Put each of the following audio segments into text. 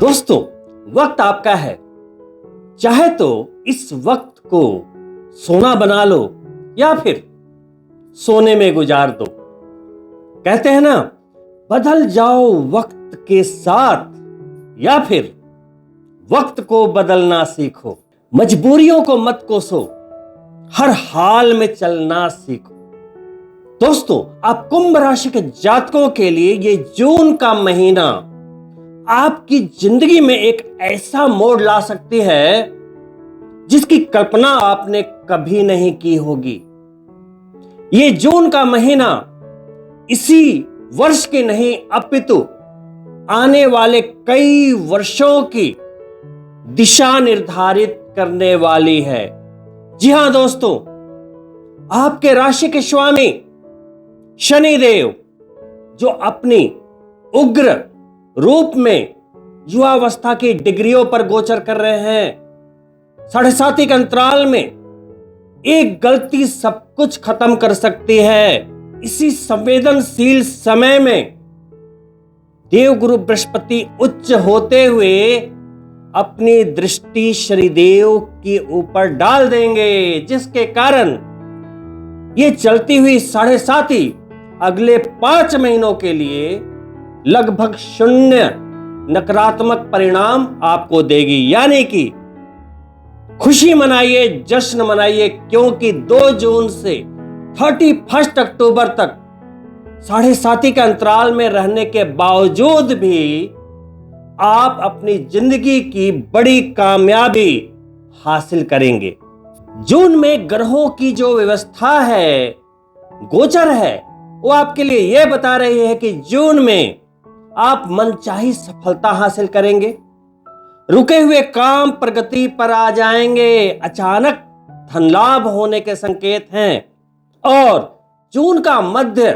दोस्तों, वक्त आपका है। चाहे तो इस वक्त को सोना बना लो या फिर सोने में गुजार दो। कहते हैं ना, बदल जाओ वक्त के साथ या फिर वक्त को बदलना सीखो। मजबूरियों को मत कोसो, हर हाल में चलना सीखो। दोस्तों, आप कुंभ राशि के जातकों के लिए ये जून का महीना आपकी जिंदगी में एक ऐसा मोड़ ला सकती है जिसकी कल्पना आपने कभी नहीं की होगी। ये जून का महीना इसी वर्ष की नहीं अपितु आने वाले कई वर्षों की दिशा निर्धारित करने वाली है। जी हां दोस्तों, आपके राशि के स्वामी शनिदेव, जो अपनी उग्र रूप में युवावस्था की डिग्रियों पर गोचर कर रहे हैं, 7.5 के अंतराल में एक गलती सब कुछ खत्म कर सकती है। इसी संवेदनशील समय में देवगुरु बृहस्पति उच्च होते हुए अपनी दृष्टि शनिदेव के ऊपर डाल देंगे, जिसके कारण ये चलती हुई 7.5 अगले 5 महीनों के लिए लगभग 0 नकारात्मक परिणाम आपको देगी। यानी कि खुशी मनाइए, जश्न मनाइए, क्योंकि 2 जून से 31 अक्टूबर तक 7.5 के अंतराल में रहने के बावजूद भी आप अपनी जिंदगी की बड़ी कामयाबी हासिल करेंगे। जून में ग्रहों की जो व्यवस्था है, गोचर है, वो आपके लिए यह बता रही है कि जून में आप मनचाही सफलता हासिल करेंगे, रुके हुए काम प्रगति पर आ जाएंगे, अचानक धन लाभ होने के संकेत हैं और जून का मध्य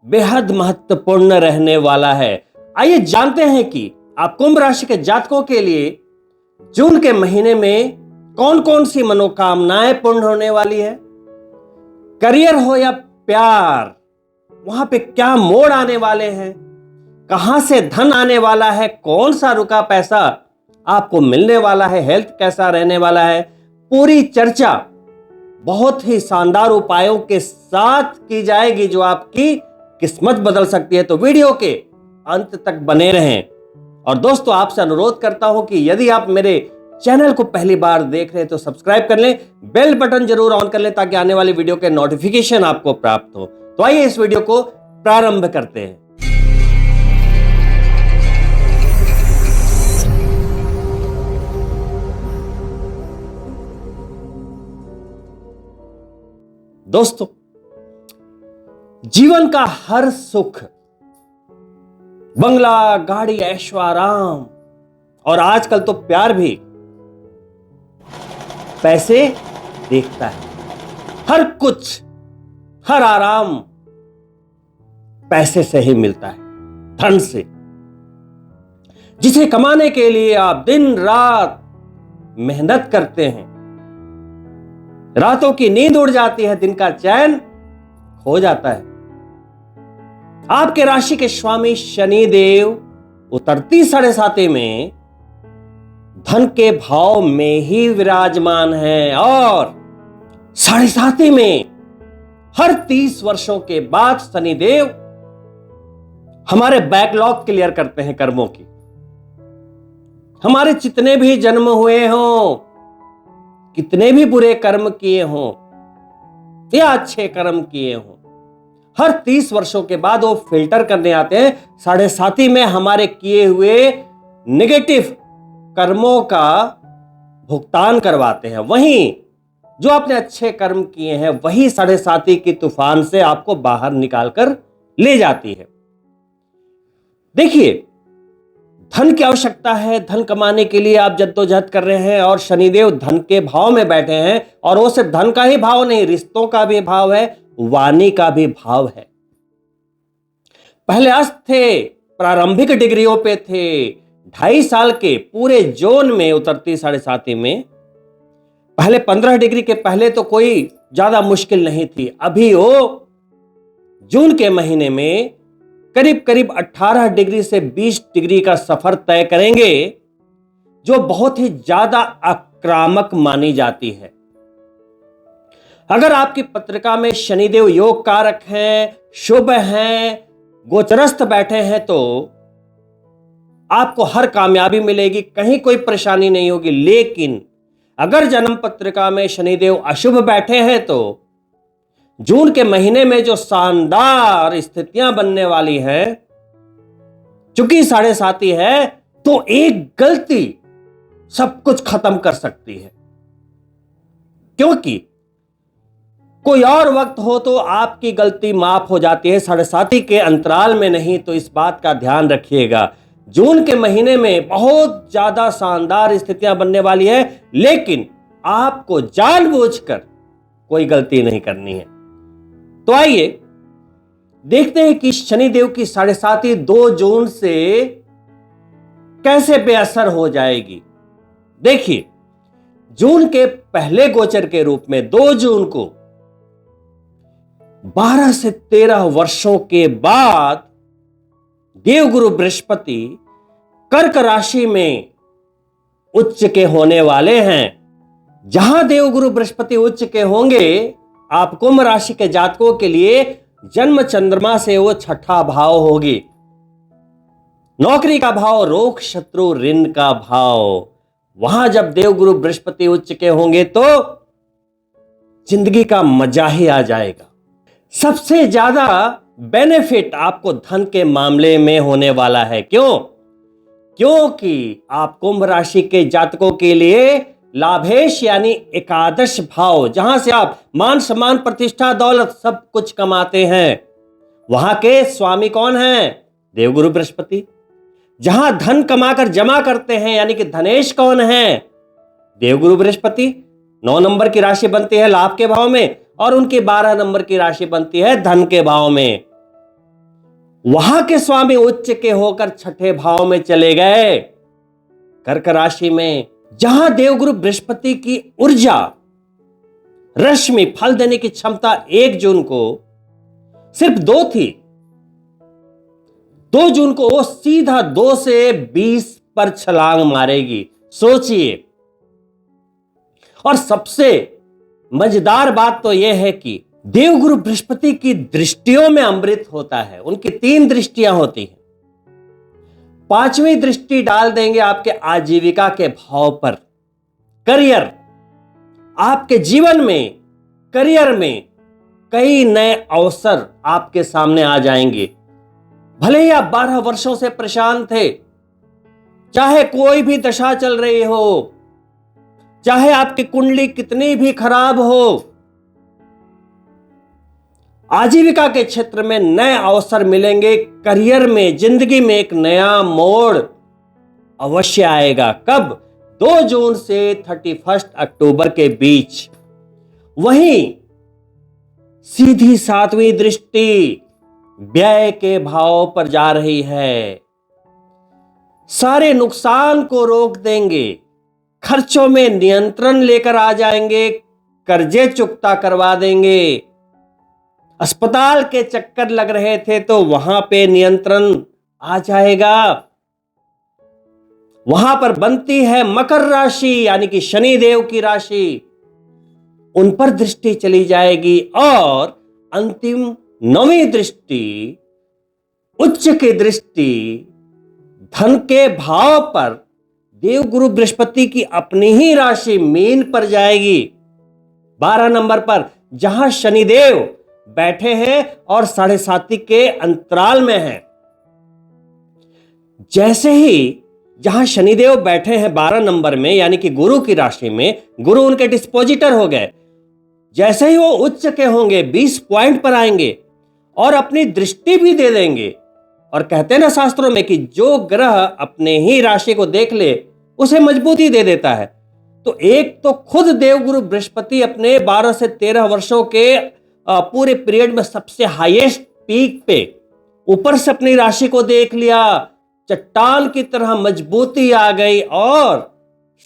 बेहद महत्वपूर्ण रहने वाला है। आइए जानते हैं कि आप कुंभ राशि के जातकों के लिए जून के महीने में कौन कौन सी मनोकामनाएं पूर्ण होने वाली है। करियर हो या प्यार, वहां पे क्या मोड़ आने वाले हैं, कहां से धन आने वाला है, कौन सा रुका पैसा आपको मिलने वाला है, हेल्थ कैसा रहने वाला है, पूरी चर्चा बहुत ही शानदार उपायों के साथ की जाएगी जो आपकी किस्मत बदल सकती है। तो वीडियो के अंत तक बने रहें। और दोस्तों, आपसे अनुरोध करता हूं कि यदि आप मेरे चैनल को पहली बार देख रहे हैं तो सब्सक्राइब कर लें, बेल बटन जरूर ऑन कर लें ताकि आने वाली वीडियो के नोटिफिकेशन आपको प्राप्त हो। तो आइए इस वीडियो को प्रारंभ करते हैं। दोस्तों, जीवन का हर सुख, बंगला, गाड़ी, ऐशो आराम और आजकल तो प्यार भी पैसे देखता है। हर कुछ, हर आराम पैसे से ही मिलता है, धन से, जिसे कमाने के लिए आप दिन रात मेहनत करते हैं। रातों की नींद उड़ जाती है, दिन का चैन खो जाता है। आपके राशि के स्वामी शनिदेव उतरती 7.5 में धन के भाव में ही विराजमान है और 7.5 में हर 30 वर्षों के बाद शनिदेव हमारे बैकलॉग क्लियर करते हैं कर्मों की। हमारे जितने भी जन्म हुए हों, कितने भी बुरे कर्म किए हों या अच्छे कर्म किए हों, हर 30 वर्षों के बाद वो फिल्टर करने आते हैं। 7.5 में हमारे किए हुए नेगेटिव कर्मों का भुगतान करवाते हैं। वहीं जो आपने अच्छे कर्म किए हैं, वही 7.5 की तूफान से आपको बाहर निकालकर ले जाती है। देखिए, धन की आवश्यकता है, धन कमाने के लिए आप जद्दोजहद कर रहे हैं और शनिदेव धन के भाव में बैठे हैं। और वो सिर्फ धन का ही भाव नहीं, रिश्तों का भी भाव है, वाणी का भी भाव है। पहले अस्त थे, प्रारंभिक डिग्रियों पे थे, 2.5 साल के पूरे जोन में उतरती 7.5 में। पहले 15 डिग्री के पहले तो कोई ज्यादा मुश्किल नहीं थी। अभी वो जून के महीने में करीब करीब 18 डिग्री से 20 डिग्री का सफर तय करेंगे, जो बहुत ही ज्यादा आक्रामक मानी जाती है। अगर आपकी पत्रिका में शनिदेव योग कारक हैं, शुभ हैं, गोचरस्थ बैठे हैं, तो आपको हर कामयाबी मिलेगी, कहीं कोई परेशानी नहीं होगी। लेकिन अगर जन्म पत्रिका में शनिदेव अशुभ बैठे हैं तो जून के महीने में जो शानदार स्थितियां बनने वाली हैं, चूंकि 7.5 है, तो एक गलती सब कुछ खत्म कर सकती है। क्योंकि कोई और वक्त हो तो आपकी गलती माफ हो जाती है, 7.5 के अंतराल में नहीं। तो इस बात का ध्यान रखिएगा, जून के महीने में बहुत ज्यादा शानदार स्थितियां बनने वाली है, लेकिन आपको जानबूझकर कोई गलती नहीं करनी है। तो आइए देखते हैं कि शनिदेव की 7.5 2 जून से कैसे बेअसर हो जाएगी। देखिए, जून के पहले गोचर के रूप में 2 जून को 12 से 13 वर्षों के बाद देवगुरु बृहस्पति कर्क राशि में उच्च के होने वाले हैं। जहां देवगुरु बृहस्पति उच्च के होंगे, आप कुंभ राशि के जातकों के लिए जन्म चंद्रमा से वो 6ठा भाव होगी। नौकरी का भाव, रोग शत्रु ऋण का भाव। वहां जब देवगुरु बृहस्पति उच्च के होंगे तो जिंदगी का मजा ही आ जाएगा। सबसे ज्यादा बेनिफिट आपको धन के मामले में होने वाला है। क्यों? क्योंकि आप कुंभ राशि के जातकों के लिए लाभेश यानी एकादश भाव, जहां से आप मान सम्मान प्रतिष्ठा दौलत सब कुछ कमाते हैं, वहां के स्वामी कौन हैं? देवगुरु बृहस्पति। जहां धन कमाकर जमा करते हैं यानी कि धनेश कौन है? देवगुरु बृहस्पति। 9 नंबर की राशि बनती है लाभ के भाव में और उनकी 12 नंबर की राशि बनती है धन के भाव में। वहां के स्वामी उच्च के होकर 6ठे भाव में चले गए, कर्क राशि में, जहां देवगुरु बृहस्पति की ऊर्जा, रश्मि, फल देने की क्षमता 1 जून को सिर्फ 2 थी। 2 जून को वो सीधा 2 से 20 पर छलांग मारेगी। सोचिए। और सबसे मजेदार बात तो यह है कि देवगुरु बृहस्पति की दृष्टियों में अमृत होता है। उनकी 3 दृष्टियां होती हैं। 5वीं दृष्टि डाल देंगे आपके आजीविका के भाव पर। करियर, आपके जीवन में, करियर में कई नए अवसर आपके सामने आ जाएंगे। भले ही आप 12 वर्षों से परेशान थे, चाहे कोई भी दशा चल रही हो, चाहे आपकी कुंडली कितनी भी खराब हो, आजीविका के क्षेत्र में नए अवसर मिलेंगे। करियर में, जिंदगी में एक नया मोड़ अवश्य आएगा। कब? 2 जून से 31 अक्टूबर के बीच। वहीं सीधी 7वीं दृष्टि व्यय के भाव पर जा रही है। सारे नुकसान को रोक देंगे, खर्चों में नियंत्रण लेकर आ जाएंगे, कर्जे चुकता करवा देंगे। अस्पताल के चक्कर लग रहे थे तो वहां पे नियंत्रण आ जाएगा। वहां पर बनती है मकर राशि यानी कि शनिदेव की राशि, उन पर दृष्टि चली जाएगी। और अंतिम 9वीं दृष्टि, उच्च की दृष्टि धन के भाव पर देवगुरु बृहस्पति की अपनी ही राशि मीन पर जाएगी, 12 नंबर पर, जहां शनिदेव बैठे हैं और 7.5 के अंतराल में हैं। जैसे ही जहां शनिदेव बैठे हैं 12 नंबर में यानी कि गुरु की राशि में, गुरु उनके डिस्पोजिटर हो गए। जैसे ही वो उच्च के होंगे 20 पॉइंट पर आएंगे और अपनी दृष्टि भी दे देंगे। और कहते हैं ना शास्त्रों में कि जो ग्रह अपने ही राशि को देख ले उसे मजबूती दे देता है। तो एक तो खुद देवगुरु बृहस्पति अपने 12 से 13 वर्षों के पूरे पीरियड में सबसे हाईएस्ट पीक पे, ऊपर से अपनी राशि को देख लिया, चट्टान की तरह मजबूती आ गई, और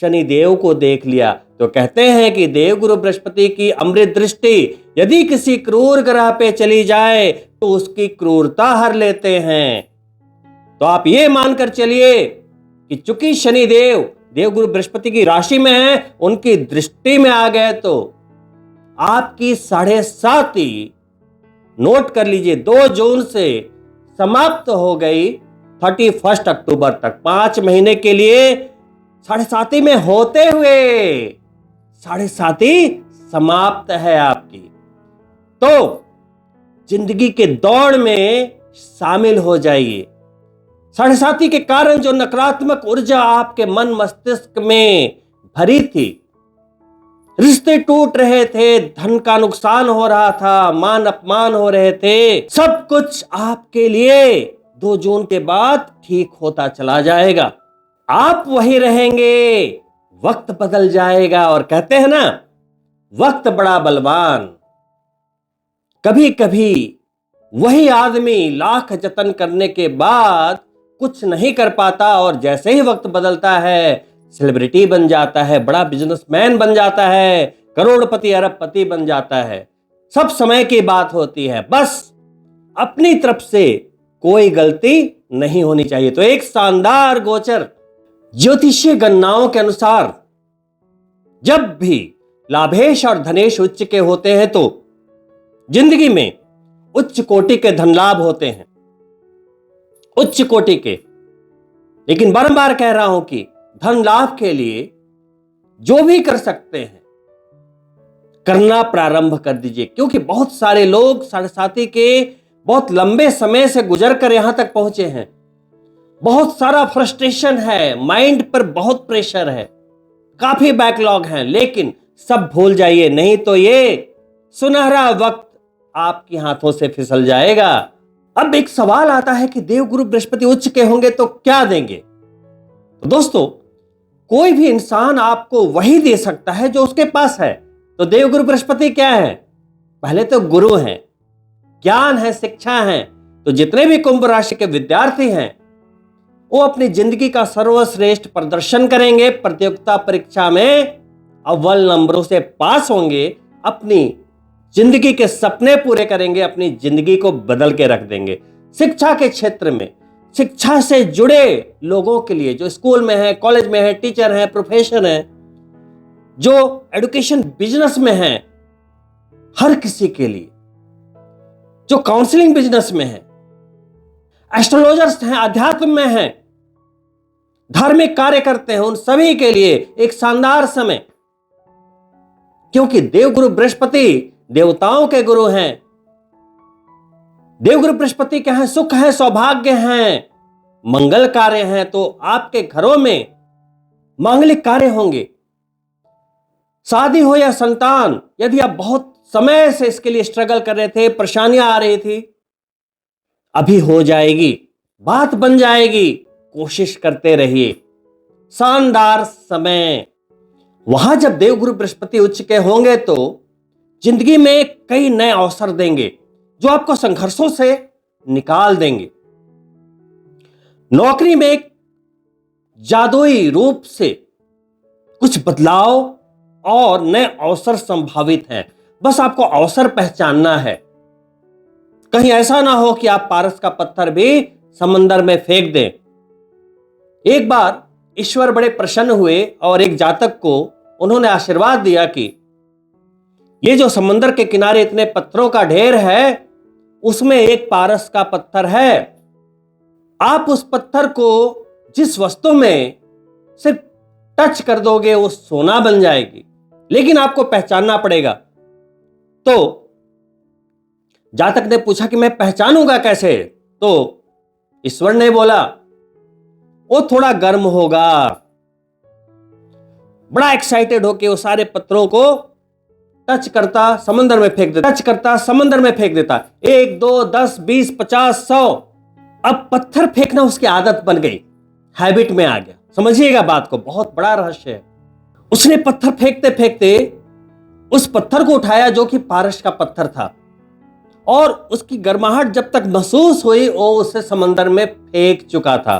शनिदेव को देख लिया। तो कहते हैं कि देवगुरु बृहस्पति की अमृत दृष्टि यदि किसी क्रूर ग्रह पे चली जाए तो उसकी क्रूरता हर लेते हैं। तो आप ये मानकर चलिए कि चूंकि शनिदेव देवगुरु बृहस्पति की राशि में है, उनकी दृष्टि में आ गए तो आपकी 7.5 नोट कर लीजिए 2 जून से समाप्त हो गई 31 अक्टूबर तक। 5 महीने के लिए 7.5 में होते हुए 7.5 समाप्त है आपकी। तो जिंदगी के दौड़ में शामिल हो जाइए। 7.5 के कारण जो नकारात्मक ऊर्जा आपके मन मस्तिष्क में भरी थी, रिश्ते टूट रहे थे, धन का नुकसान हो रहा था, मान अपमान हो रहे थे, सब कुछ आपके लिए 2 जून के बाद ठीक होता चला जाएगा। आप वही रहेंगे, वक्त बदल जाएगा। और कहते हैं ना, वक्त बड़ा बलवान। कभी कभी वही आदमी लाख जतन करने के बाद कुछ नहीं कर पाता और जैसे ही वक्त बदलता है सेलिब्रिटी बन जाता है, बड़ा बिजनेसमैन बन जाता है, करोड़पति अरबपति बन जाता है। सब समय की बात होती है, बस अपनी तरफ से कोई गलती नहीं होनी चाहिए। तो एक शानदार गोचर ज्योतिषीय गणनाओं के अनुसार जब भी लाभेश और धनेश उच्च के होते हैं तो जिंदगी में उच्च कोटि के धन लाभ होते हैं, उच्च कोटि के। लेकिन बारंबार कह रहा हूं कि धन लाभ के लिए जो भी कर सकते हैं करना प्रारंभ कर दीजिए, क्योंकि बहुत सारे लोग 7.5 के बहुत लंबे समय से गुजर कर यहां तक पहुंचे हैं। बहुत सारा फ्रस्ट्रेशन है, माइंड पर बहुत प्रेशर है, काफी बैकलॉग है, लेकिन सब भूल जाइए, नहीं तो ये सुनहरा वक्त आपके हाथों से फिसल जाएगा। अब एक सवाल आता है कि देवगुरु बृहस्पति उच्च के होंगे तो क्या देंगे? तो दोस्तों, कोई भी इंसान आपको वही दे सकता है जो उसके पास है। तो देवगुरु बृहस्पति क्या है? पहले तो गुरु हैं, ज्ञान है, शिक्षा है। तो जितने भी कुंभ राशि के विद्यार्थी हैं वो अपनी जिंदगी का सर्वश्रेष्ठ प्रदर्शन करेंगे, प्रतियोगिता परीक्षा में अव्वल नंबरों से पास होंगे, अपनी जिंदगी के सपने पूरे करेंगे, अपनी जिंदगी को बदल के रख देंगे। शिक्षा के क्षेत्र में शिक्षा से जुड़े लोगों के लिए, जो स्कूल में है, कॉलेज में है, टीचर है, प्रोफेसर है, जो एजुकेशन बिजनेस में है, हर किसी के लिए, जो काउंसलिंग बिजनेस में है, एस्ट्रोलॉजर्स हैं, अध्यात्म में हैं, धार्मिक कार्य करते हैं, उन सभी के लिए एक शानदार समय। क्योंकि देवगुरु बृहस्पति देवताओं के गुरु हैं। देवगुरु बृहस्पति क्या है? सुख है, सौभाग्य है, मंगल कार्य है। तो आपके घरों में मांगलिक कार्य होंगे, शादी हो या संतान, यदि आप बहुत समय से इसके लिए स्ट्रगल कर रहे थे, परेशानियां आ रही थी, अभी हो जाएगी, बात बन जाएगी। कोशिश करते रहिए, शानदार समय। वहां जब देवगुरु बृहस्पति उच्च के होंगे तो जिंदगी में कई नए अवसर देंगे जो आपको संघर्षों से निकाल देंगे। नौकरी में एक जादुई रूप से कुछ बदलाव और नए अवसर संभावित हैं। बस आपको अवसर पहचानना है। कहीं ऐसा ना हो कि आप पारस का पत्थर भी समंदर में फेंक दें। एक बार ईश्वर बड़े प्रसन्न हुए और एक जातक को उन्होंने आशीर्वाद दिया कि ये जो समंदर के किनारे इतने पत्थरों का ढेर है, उसमें एक पारस का पत्थर है। आप उस पत्थर को जिस वस्तु में सिर्फ टच कर दोगे वो सोना बन जाएगी, लेकिन आपको पहचानना पड़ेगा। तो जातक ने पूछा कि मैं पहचानूंगा कैसे? तो ईश्वर ने बोला वो थोड़ा गर्म होगा। बड़ा एक्साइटेड होके वो सारे पत्थरों को टच करता, समंदर में फेंक देता, टच करता, समंदर में फेंक देता। 1, 2, 10, 20, 50, 100। अब पत्थर फेंकना उसकी आदत बन गई, हैबिट में आ गया। समझिएगा बात को, बहुत बड़ा रहस्य है। उसने पत्थर फेंकते फेंकते उस पत्थर को उठाया जो कि पारस का पत्थर था, और उसकी गर्माहट जब तक महसूस हुई वो उसे समंदर में फेंक चुका था,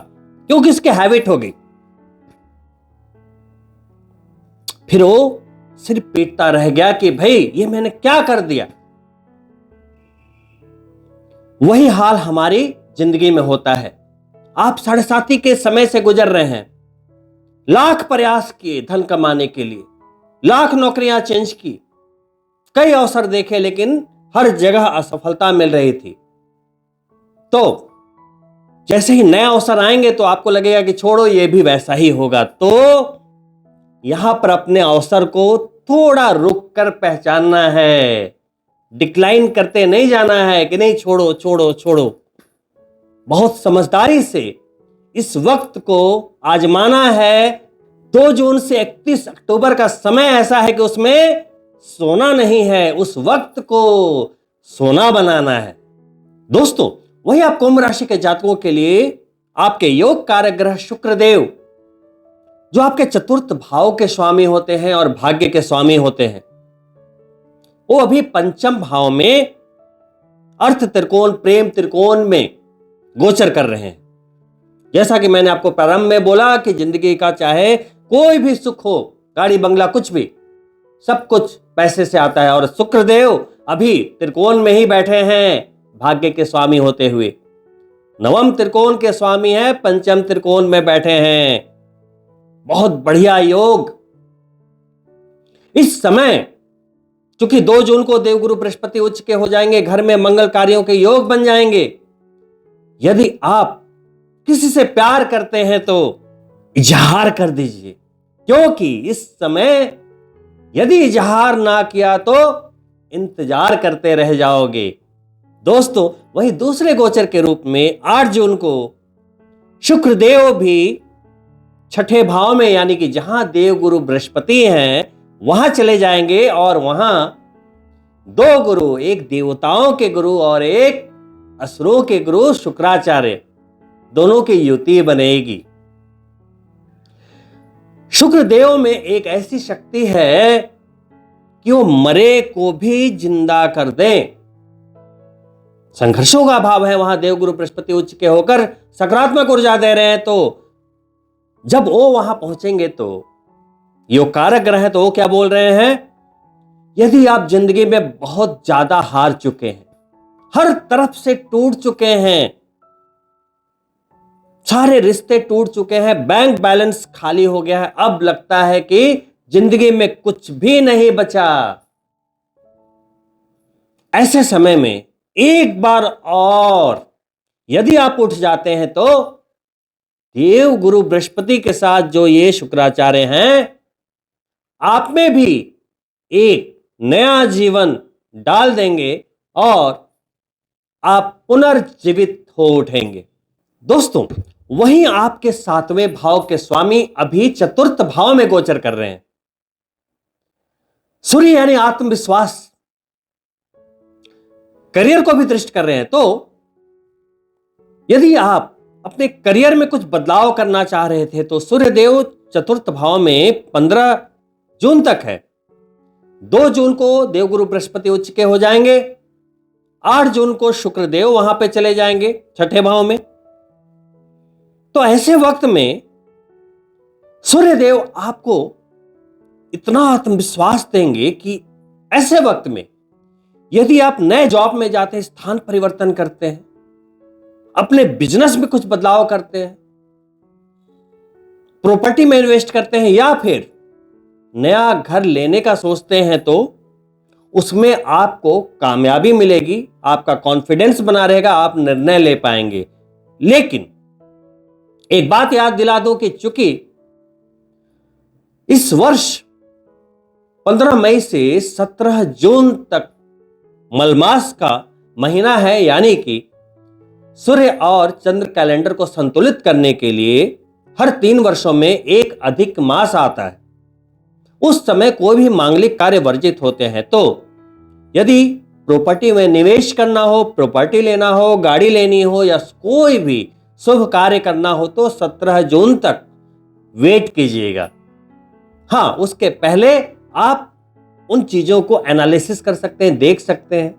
क्योंकि उसकी हैबिट हो गई। फिर वो सिर पीटता रह गया कि भाई ये मैंने क्या कर दिया। वही हाल हमारी जिंदगी में होता है। आप 7.5 के समय से गुजर रहे हैं, लाख प्रयास किए धन कमाने के लिए, लाख नौकरियां चेंज की, कई अवसर देखे, लेकिन हर जगह असफलता मिल रही थी। तो जैसे ही नया अवसर आएंगे तो आपको लगेगा कि छोड़ो ये भी वैसा ही होगा। तो यहां पर अपने अवसर को थोड़ा रुक कर पहचानना है, डिक्लाइन करते नहीं जाना है कि नहीं छोड़ो छोड़ो छोड़ो। बहुत समझदारी से इस वक्त को आजमाना है। 2 जून से 31 अक्टूबर का समय ऐसा है कि उसमें सोना नहीं है, उस वक्त को सोना बनाना है। दोस्तों, वही आप कुंभ राशि के जातकों के लिए आपके योग कारक ग्रह शुक्रदेव, जो आपके चतुर्थ भाव के स्वामी होते हैं और भाग्य के स्वामी होते हैं, वो अभी पंचम भाव में अर्थ त्रिकोण, प्रेम त्रिकोण में गोचर कर रहे हैं। जैसा कि मैंने आपको प्रारंभ में बोला कि जिंदगी का चाहे कोई भी सुख हो, गाड़ी बंगला कुछ भी, सब कुछ पैसे से आता है। और शुक्रदेव अभी त्रिकोण में ही बैठे हैं, भाग्य के स्वामी होते हुए। नवम त्रिकोण के स्वामी हैं, पंचम त्रिकोण में बैठे हैं। बहुत बढ़िया योग। इस समय चूंकि 2 जून को देवगुरु बृहस्पति उच्च के हो जाएंगे, घर में मंगल कार्यों के योग बन जाएंगे। यदि आप किसी से प्यार करते हैं तो इजहार कर दीजिए, क्योंकि इस समय यदि इजहार ना किया तो इंतजार करते रह जाओगे। दोस्तों, वही दूसरे गोचर के रूप में 8 जून को शुक्रदेव भी 6ठे भाव में, यानी कि जहां देवगुरु बृहस्पति हैं वहां चले जाएंगे। और वहां 2 गुरु, एक देवताओं के गुरु और एक असुरों के गुरु शुक्राचार्य, दोनों की युति बनेगी। शुक्रदेव में एक ऐसी शक्ति है कि वो मरे को भी जिंदा कर दें। संघर्षों का भाव है, वहां देवगुरु बृहस्पति उच्च के होकर सकारात्मक ऊर्जा दे रहे हैं। तो जब वो वहां पहुंचेंगे तो योग कारक ग्रह है, तो वो क्या बोल रहे हैं? यदि आप जिंदगी में बहुत ज्यादा हार चुके हैं, हर तरफ से टूट चुके हैं, सारे रिश्ते टूट चुके हैं, बैंक बैलेंस खाली हो गया है, अब लगता है कि जिंदगी में कुछ भी नहीं बचा, ऐसे समय में एक बार और यदि आप उठ जाते हैं तो देव गुरु बृहस्पति के साथ जो ये शुक्राचार्य हैं, आप में भी एक नया जीवन डाल देंगे और आप पुनर्जीवित हो उठेंगे। दोस्तों, वहीं आपके 7वें भाव के स्वामी अभी चतुर्थ भाव में गोचर कर रहे हैं। सूर्य यानी आत्मविश्वास, करियर को भी दृष्ट कर रहे हैं। तो यदि आप अपने करियर में कुछ बदलाव करना चाह रहे थे तो सूर्यदेव चतुर्थ भाव में 15 जून तक है। 2 जून को देवगुरु बृहस्पति उच्च के हो जाएंगे, 8 जून को शुक्रदेव वहां पे चले जाएंगे 6ठे भाव में। तो ऐसे वक्त में सूर्यदेव आपको इतना आत्मविश्वास देंगे कि ऐसे वक्त में यदि आप नए जॉब में जाते हैं, स्थान परिवर्तन करते हैं, अपने बिजनेस में कुछ बदलाव करते हैं, प्रॉपर्टी में इन्वेस्ट करते हैं, या फिर नया घर लेने का सोचते हैं, तो उसमें आपको कामयाबी मिलेगी, आपका कॉन्फिडेंस बना रहेगा, आप निर्णय ले पाएंगे। लेकिन एक बात याद दिला दूं कि चूंकि इस वर्ष 15 मई से 17 जून तक मलमास का महीना है, यानी कि सूर्य और चंद्र कैलेंडर को संतुलित करने के लिए हर 3 वर्षों में एक अधिक मास आता है। उस समय कोई भी मांगलिक कार्य वर्जित होते हैं। तो यदि प्रॉपर्टी में निवेश करना हो, प्रॉपर्टी लेना हो, गाड़ी लेनी हो, या कोई भी शुभ कार्य करना हो तो 17 जून तक वेट कीजिएगा। हाँ, उसके पहले आप उन चीजों को एनालिसिस कर सकते हैं, देख सकते हैं,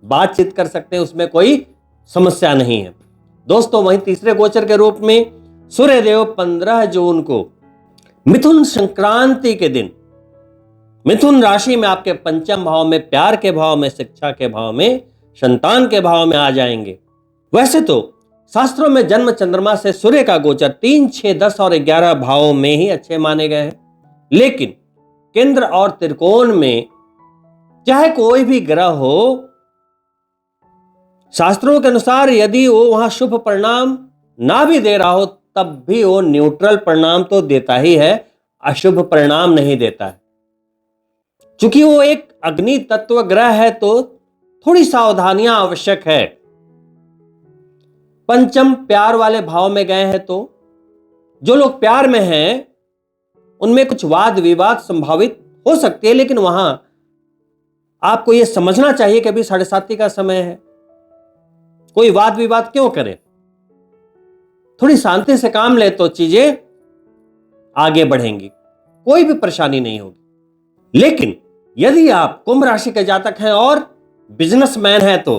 बातचीत कर सकते हैं, उसमें कोई समस्या नहीं है। दोस्तों, वहीं तीसरे गोचर के रूप में सूर्यदेव 15 जून को मिथुन संक्रांति के दिन मिथुन राशि में आपके पंचम भाव में, प्यार के भाव में, शिक्षा के भाव में, संतान के भाव में आ जाएंगे। वैसे तो शास्त्रों में जन्म चंद्रमा से सूर्य का गोचर 3, 6, 10 और 11 भावों में ही अच्छे माने गए हैं, लेकिन केंद्र और त्रिकोण में चाहे कोई भी ग्रह हो, शास्त्रों के अनुसार यदि वो वहां शुभ परिणाम ना भी दे रहा हो तब भी वो न्यूट्रल परिणाम तो देता ही है, अशुभ परिणाम नहीं देता है। चूंकि वो एक अग्नि तत्व ग्रह है तो थोड़ी सावधानियां आवश्यक है। पंचम प्यार वाले भाव में गए हैं तो जो लोग प्यार में हैं उनमें कुछ वाद विवाद संभावित हो सकती है, लेकिन वहां आपको यह समझना चाहिए कि अभी 7:30 का समय है, कोई वाद विवाद क्यों करे, थोड़ी शांति से काम ले तो चीजें आगे बढ़ेंगी, कोई भी परेशानी नहीं होगी। लेकिन यदि आप कुंभ राशि के जातक हैं और बिजनेसमैन हैं तो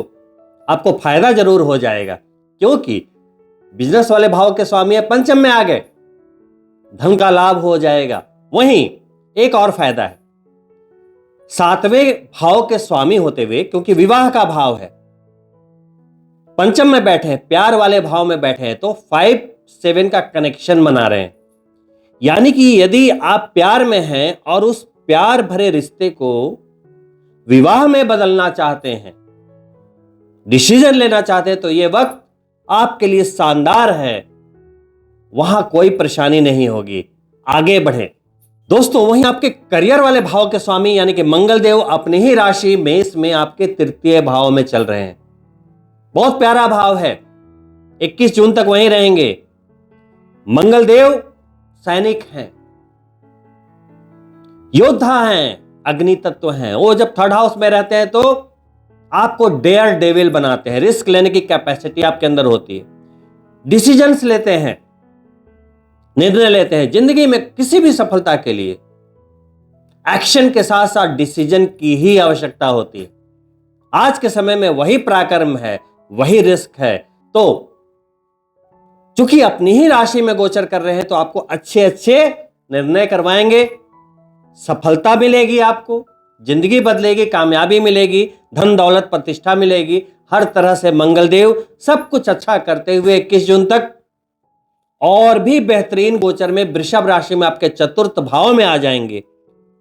आपको फायदा जरूर हो जाएगा, क्योंकि बिजनेस वाले भाव के स्वामी पंचम में आ गए, धन का लाभ हो जाएगा। वहीं एक और फायदा है, 7वें भाव के स्वामी होते हुए, क्योंकि विवाह का भाव है, पंचम में बैठे हैं, प्यार वाले भाव में बैठे हैं तो 5-7 का कनेक्शन बना रहे हैं। यानी कि यदि आप प्यार में हैं और उस प्यार भरे रिश्ते को विवाह में बदलना चाहते हैं, डिसीजन लेना चाहते हैं, तो यह वक्त आपके लिए शानदार है, वहां कोई परेशानी नहीं होगी, आगे बढ़े। दोस्तों वहीं आपके करियर वाले भाव के स्वामी यानी कि मंगल देव अपनी ही राशि मेष में आपके तृतीय भाव में चल रहे हैं। बहुत प्यारा भाव है, 21 जून तक वहीं रहेंगे। मंगल देव सैनिक हैं, योद्धा हैं, अग्नि तत्व हैं। वो जब थर्ड हाउस में रहते हैं तो आपको डेयर डेविल बनाते हैं, रिस्क लेने की कैपेसिटी आपके अंदर होती है, डिसीजंस लेते हैं, निर्णय लेते हैं। जिंदगी में किसी भी सफलता के लिए एक्शन के साथ साथ डिसीजन की ही आवश्यकता होती है। आज के समय में वही पराक्रम है, वही रिस्क है। तो चूंकि अपनी ही राशि में गोचर कर रहे हैं तो आपको अच्छे अच्छे निर्णय करवाएंगे, सफलता मिलेगी, आपको जिंदगी बदलेगी, कामयाबी मिलेगी, धन दौलत प्रतिष्ठा मिलेगी। हर तरह से मंगलदेव सब कुछ अच्छा करते हुए 21 जून तक और भी बेहतरीन गोचर में वृषभ राशि में आपके चतुर्थ भाव में आ जाएंगे।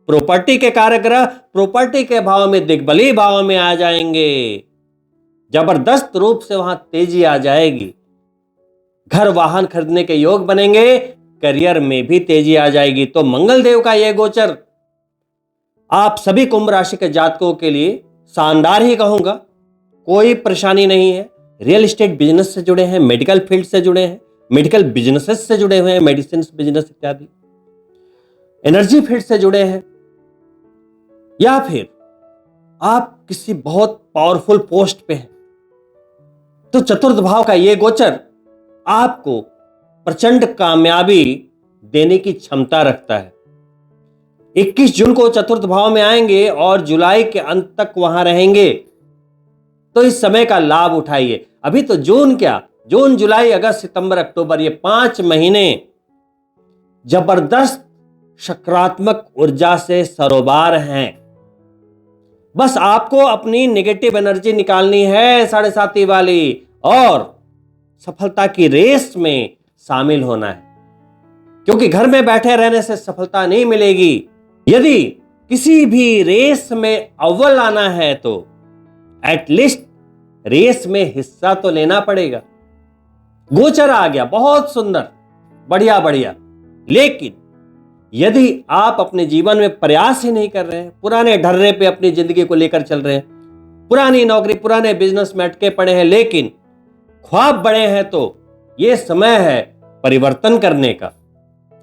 प्रॉपर्टी के कारक ग्रह प्रॉपर्टी के भाव में, दिग्बली भाव में आ जाएंगे। जबरदस्त रूप से वहां तेजी आ जाएगी, घर वाहन खरीदने के योग बनेंगे, करियर में भी तेजी आ जाएगी। तो मंगल देव का यह गोचर आप सभी कुंभ राशि के जातकों के लिए शानदार ही कहूंगा, कोई परेशानी नहीं है। रियल एस्टेट बिजनेस से जुड़े हैं, मेडिकल फील्ड से जुड़े हैं, मेडिकल बिजनेसेस से जुड़े हुए हैं, मेडिसिन बिजनेस इत्यादि, एनर्जी फील्ड से जुड़े हैं, या फिर आप किसी बहुत पावरफुल पोस्ट पे हैं, तो चतुर्थ भाव का यह गोचर आपको प्रचंड कामयाबी देने की क्षमता रखता है। 21 जून को चतुर्थ भाव में आएंगे और जुलाई के अंत तक वहां रहेंगे, तो इस समय का लाभ उठाइए। अभी तो जून क्या, जून, जुलाई, अगस्त, सितंबर, अक्टूबर, ये 5 महीने जबरदस्त सकारात्मक ऊर्जा से सरोबार हैं। बस आपको अपनी नेगेटिव एनर्जी निकालनी है 7.5 वाली और सफलता की रेस में शामिल होना है, क्योंकि घर में बैठे रहने से सफलता नहीं मिलेगी। यदि किसी भी रेस में अव्वल आना है तो एटलीस्ट रेस में हिस्सा तो लेना पड़ेगा। गोचर आ गया, बहुत सुंदर, बढ़िया बढ़िया। लेकिन यदि आप अपने जीवन में प्रयास ही नहीं कर रहे हैं, पुराने ढर्रे पे अपनी जिंदगी को लेकर चल रहे हैं, पुरानी नौकरी, पुराने बिजनेस में अटके पड़े हैं, लेकिन ख्वाब बड़े हैं, तो यह समय है परिवर्तन करने का।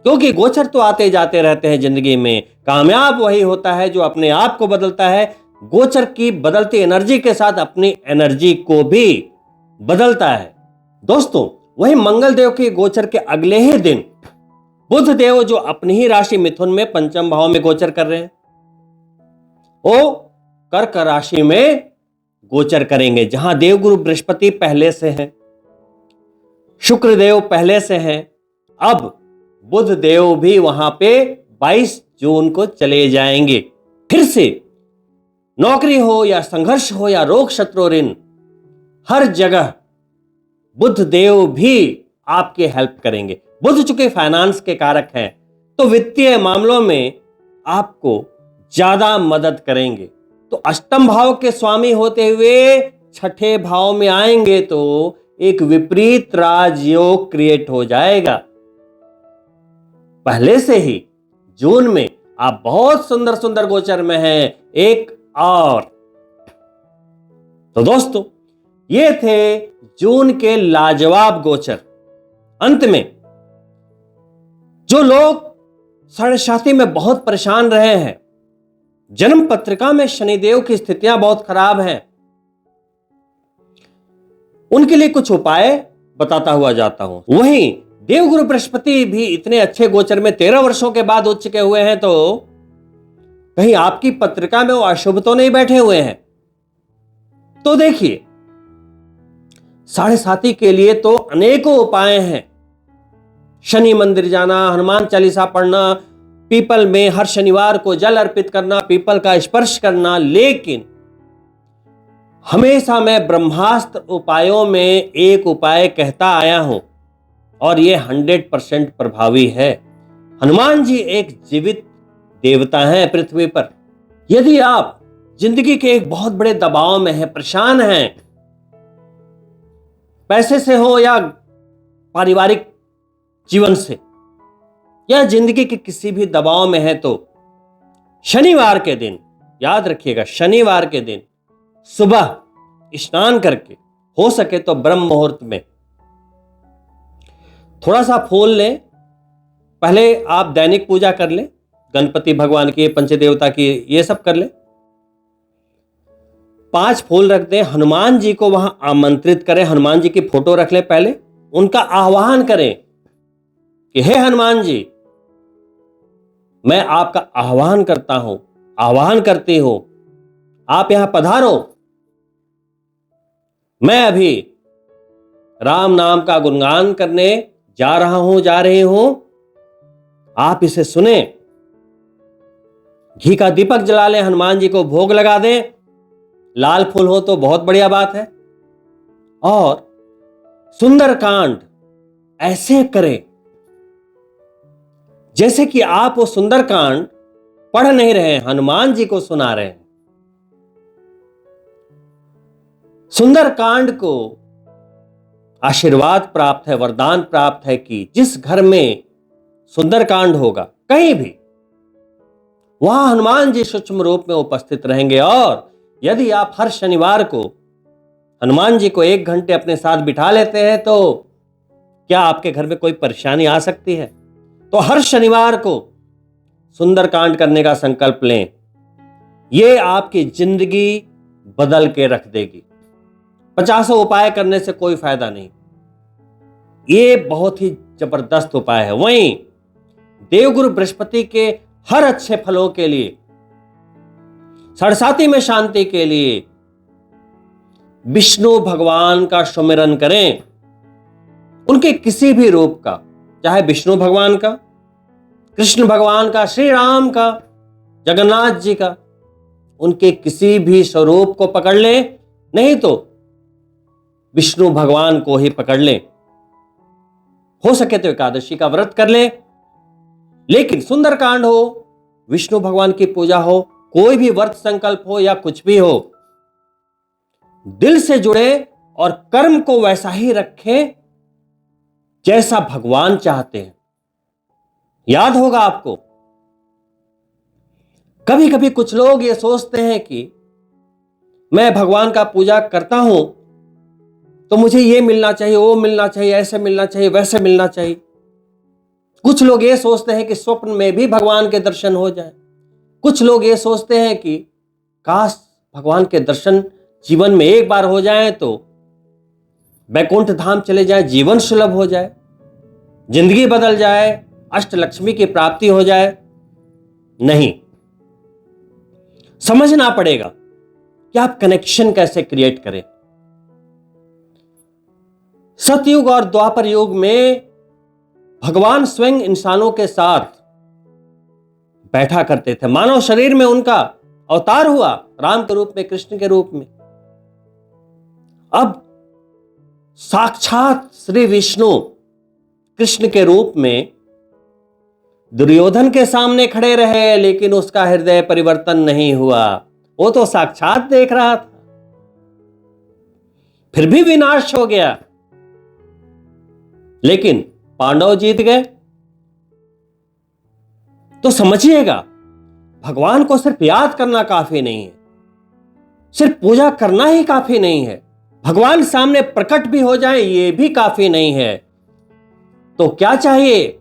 क्योंकि गोचर तो आते जाते रहते हैं जिंदगी में, कामयाब वही होता है जो अपने आप को बदलता है, गोचर की बदलती एनर्जी के साथ अपनी एनर्जी को भी बदलता है। दोस्तों वही मंगल देव के गोचर के अगले ही दिन बुध देव, जो अपनी ही राशि मिथुन में पंचम भाव में गोचर कर रहे हैं, वो कर्क राशि में गोचर करेंगे, जहां देवगुरु बृहस्पति पहले से हैं, शुक्र देव पहले से हैं, अब बुध देव भी वहां पे 22 जून को चले जाएंगे। फिर से नौकरी हो या संघर्ष हो या रोग शत्रु ऋण, हर जगह बुध देव भी आपकी हेल्प करेंगे। बुध चूंकि फाइनेंस के कारक हैं तो वित्तीय मामलों में आपको ज्यादा मदद करेंगे। तो अष्टम भाव के स्वामी होते हुए छठे भाव में आएंगे तो एक विपरीत राजयोग क्रिएट हो जाएगा। पहले से ही जून में आप बहुत सुंदर सुंदर गोचर में हैं। एक और तो दोस्तों, ये थे जून के लाजवाब गोचर। अंत में जो लोग साढ़े में बहुत परेशान रहे हैं, जन्म पत्रिका में शनिदेव की स्थितियां बहुत खराब हैं, उनके लिए कुछ उपाय बताता हुआ जाता हूं। वहीं देवगुरु बृहस्पति भी इतने अच्छे गोचर में 13 वर्षों के बाद उच्च के हुए हैं, तो कहीं आपकी पत्रिका में वो अशुभ तो नहीं बैठे हुए हैं। तो देखिए, साढ़े के लिए तो अनेकों उपाय हैं। शनि मंदिर जाना, हनुमान चालीसा पढ़ना, पीपल में हर शनिवार को जल अर्पित करना, पीपल का स्पर्श करना। लेकिन हमेशा मैं ब्रह्मास्त्र उपायों में एक उपाय कहता आया हूं और यह 100% प्रभावी है। हनुमान जी एक जीवित देवता हैं पृथ्वी पर। यदि आप जिंदगी के एक बहुत बड़े दबाव में हैं, परेशान हैं, पैसे से हो या पारिवारिक जीवन से या जिंदगी के किसी भी दबाव में है, तो शनिवार के दिन, याद रखिएगा, शनिवार के दिन सुबह स्नान करके, हो सके तो ब्रह्म मुहूर्त में, थोड़ा सा फूल लें। पहले आप दैनिक पूजा कर लें, गणपति भगवान की, पंचदेवता की, ये सब कर लें। 5 फूल रख दें, हनुमान जी को वहां आमंत्रित करें, हनुमान जी की फोटो रख लें, पहले उनका आह्वान करें कि हे हनुमान जी, मैं आपका आह्वान करता हूं, आह्वान करती हूं, आप यहां पधारो। मैं अभी राम नाम का गुणगान करने जा रहा हूं, जा रही हूं, आप इसे सुने। घी का दीपक जला लें, हनुमान जी को भोग लगा दें, लाल फूल हो तो बहुत बढ़िया बात है। और सुंदरकांड ऐसे करें जैसे कि आप वो सुंदरकांड पढ़ नहीं रहे हैं, हनुमान जी को सुना रहे हैं। सुंदरकांड को आशीर्वाद प्राप्त है, वरदान प्राप्त है कि जिस घर में सुंदरकांड होगा, कहीं भी, वहां हनुमान जी सूक्ष्म रूप में उपस्थित रहेंगे। और यदि आप हर शनिवार को हनुमान जी को 1 घंटे अपने साथ बिठा लेते हैं, तो क्या आपके घर में कोई परेशानी आ सकती है? तो हर शनिवार को सुंदरकांड करने का संकल्प लें। यह आपकी जिंदगी बदल के रख देगी। 50 उपाय करने से कोई फायदा नहीं, ये बहुत ही जबरदस्त उपाय है। वहीं देवगुरु बृहस्पति के हर अच्छे फलों के लिए, साढ़े में शांति के लिए विष्णु भगवान का सुमिरन करें। उनके किसी भी रूप का, चाहे विष्णु भगवान का, कृष्ण भगवान का, श्री राम का, जगन्नाथ जी का, उनके किसी भी स्वरूप को पकड़ लें, नहीं तो विष्णु भगवान को ही पकड़ लें। हो सके तो एकादशी का व्रत कर लें। लेकिन सुंदरकांड हो, विष्णु भगवान की पूजा हो, कोई भी व्रत संकल्प हो या कुछ भी हो, दिल से जुड़े और कर्म को वैसा ही रखें जैसा भगवान चाहते हैं। याद होगा आपको, कभी कभी कुछ लोग ये सोचते हैं कि मैं भगवान का पूजा करता हूं तो मुझे ये मिलना चाहिए, वो मिलना चाहिए, ऐसे मिलना चाहिए, वैसे मिलना चाहिए। कुछ लोग ये सोचते हैं कि स्वप्न में भी भगवान के दर्शन हो जाए। कुछ लोग ये सोचते हैं कि काश भगवान के दर्शन जीवन में एक बार हो जाए तो वैकुंठ धाम चले जाए, जीवन सुलभ हो जाए, जिंदगी बदल जाए, अष्टलक्ष्मी की प्राप्ति हो जाए। नहीं, समझना पड़ेगा कि आप कनेक्शन कैसे क्रिएट करें। सतयुग और द्वापर युग में भगवान स्वयं इंसानों के साथ बैठा करते थे। मानव शरीर में उनका अवतार हुआ, राम के रूप में, कृष्ण के रूप में। अब साक्षात श्री विष्णु कृष्ण के रूप में दुर्योधन के सामने खड़े रहे, लेकिन उसका हृदय परिवर्तन नहीं हुआ। वो तो साक्षात देख रहा था, फिर भी विनाश हो गया। लेकिन पांडव जीत गए। तो समझिएगा, भगवान को सिर्फ याद करना काफी नहीं है, सिर्फ पूजा करना ही काफी नहीं है, भगवान सामने प्रकट भी हो जाए ये भी काफी नहीं है। तो क्या चाहिए?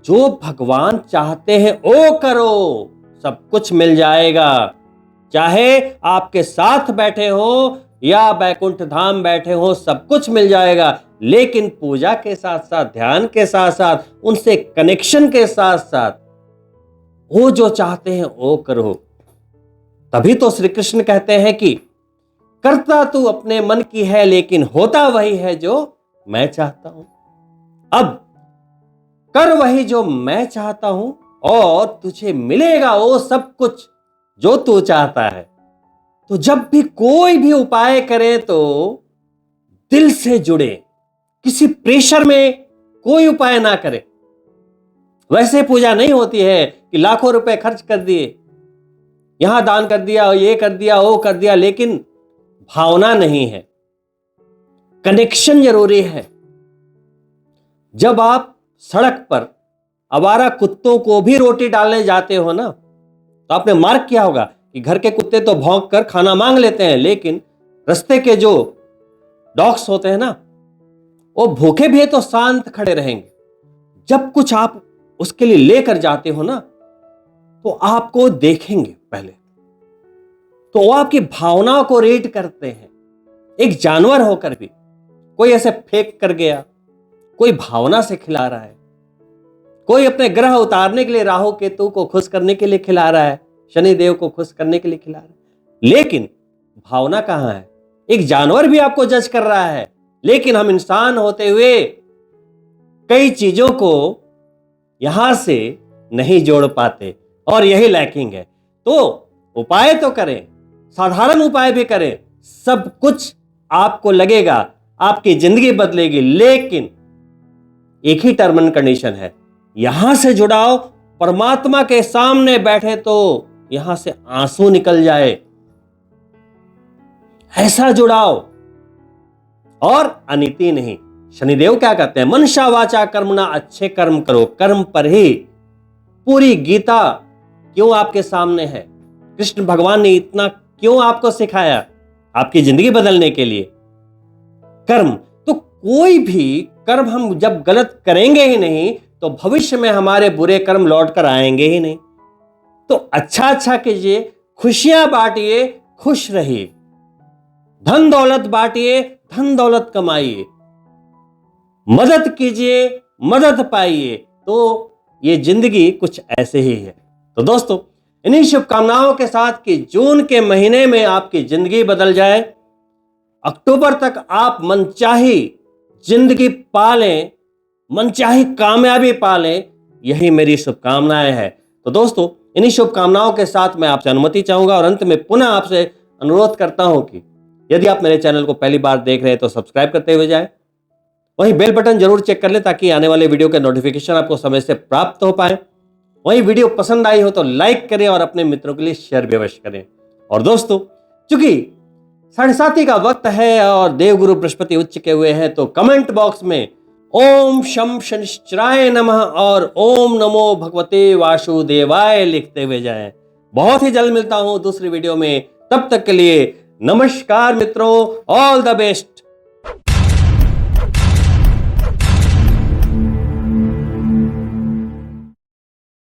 जो भगवान चाहते हैं वो करो, सब कुछ मिल जाएगा। चाहे आपके साथ बैठे हो या बैकुंठ धाम बैठे हो, सब कुछ मिल जाएगा। लेकिन पूजा के साथ साथ, ध्यान के साथ साथ, उनसे कनेक्शन के साथ साथ वो जो चाहते हैं वो करो। तभी तो श्री कृष्ण कहते हैं कि करता तू अपने मन की है, लेकिन होता वही है जो मैं चाहता हूं। अब कर वही जो मैं चाहता हूं और तुझे मिलेगा वो सब कुछ जो तू चाहता है। तो जब भी कोई भी उपाय करे तो दिल से जुड़े, किसी प्रेशर में कोई उपाय ना करे। वैसे पूजा नहीं होती है कि लाखों रुपए खर्च कर दिए, यहां दान कर दिया, ये कर दिया, वो कर दिया, लेकिन भावना नहीं है, कनेक्शन जरूरी है। जब आप सड़क पर आवारा कुत्तों को भी रोटी डालने जाते हो ना, तो आपने मार्क किया होगा कि घर के कुत्ते तो भौंक कर खाना मांग लेते हैं, लेकिन रास्ते के जो डॉग्स होते हैं ना, वो भूखे भी है तो शांत खड़े रहेंगे। जब कुछ आप उसके लिए लेकर जाते हो ना, तो आपको देखेंगे पहले, तो वो आपकी भावनाओं को रीड करते हैं। एक जानवर होकर भी कोई ऐसे फेंक कर गया, कोई भावना से खिला रहा है, कोई अपने ग्रह उतारने के लिए राहु केतु को खुश करने के लिए खिला रहा है, शनि देव को खुश करने के लिए खिला रहा है, लेकिन भावना कहां है? एक जानवर भी आपको जज कर रहा है, लेकिन हम इंसान होते हुए कई चीजों को यहां से नहीं जोड़ पाते और यही लैकिंग है। तो उपाय तो करें, साधारण उपाय भी करें, सब कुछ आपको लगेगा, आपकी जिंदगी बदलेगी। लेकिन एक ही टर्म एंड कंडीशन है, यहां से जुड़ाव परमात्मा के सामने बैठे तो यहां से आंसू निकल जाए, ऐसा जुड़ाव, और अनिति नहीं। शनिदेव क्या कहते हैं? मनसा वाचा कर्मणा, अच्छे कर्म करो, कर्म पर ही पूरी गीता क्यों आपके सामने है? कृष्ण भगवान ने इतना क्यों आपको सिखाया? आपकी जिंदगी बदलने के लिए। कर्म तो कोई भी कर्म हम जब गलत करेंगे ही नहीं, तो भविष्य में हमारे बुरे कर्म लौट कर आएंगे ही नहीं। तो अच्छा अच्छा कीजिए, खुशियां बांटिए, खुश रहिए, धन दौलत बांटिए, धन दौलत कमाइए, मदद कीजिए, मदद पाइए। तो ये जिंदगी कुछ ऐसे ही है। तो दोस्तों, इन्हीं शुभकामनाओं के साथ कि जून के महीने में आपकी जिंदगी बदल जाए, अक्टूबर तक आप मनचाही जिंदगी पालें, मनचाही कामयाबी पालें, यही मेरी शुभकामनाएं हैं। तो दोस्तों, इन्हीं शुभकामनाओं के साथ मैं आपसे अनुमति चाहूंगा और अंत में पुनः आपसे अनुरोध करता हूं कि यदि आप मेरे चैनल को पहली बार देख रहे हैं तो सब्सक्राइब करते हुए जाएं, वहीं बेल बटन जरूर चेक कर लें ताकि आने वाले वीडियो के नोटिफिकेशन आपको समय से प्राप्त हो पाए। वहीं वीडियो पसंद आई हो तो लाइक करें और अपने मित्रों के लिए शेयर भी अवश्य करें। और दोस्तों, चूंकि 7:30 का वक्त है और देवगुरु बृहस्पति उच्च के हुए हैं, तो कमेंट बॉक्स में ओम शम शनिश्चराय नमः और ओम नमो भगवते वासुदेवाय लिखते हुए जाएं। बहुत ही जल्द मिलता हूं दूसरी वीडियो में, तब तक के लिए नमस्कार मित्रों, ऑल द बेस्ट।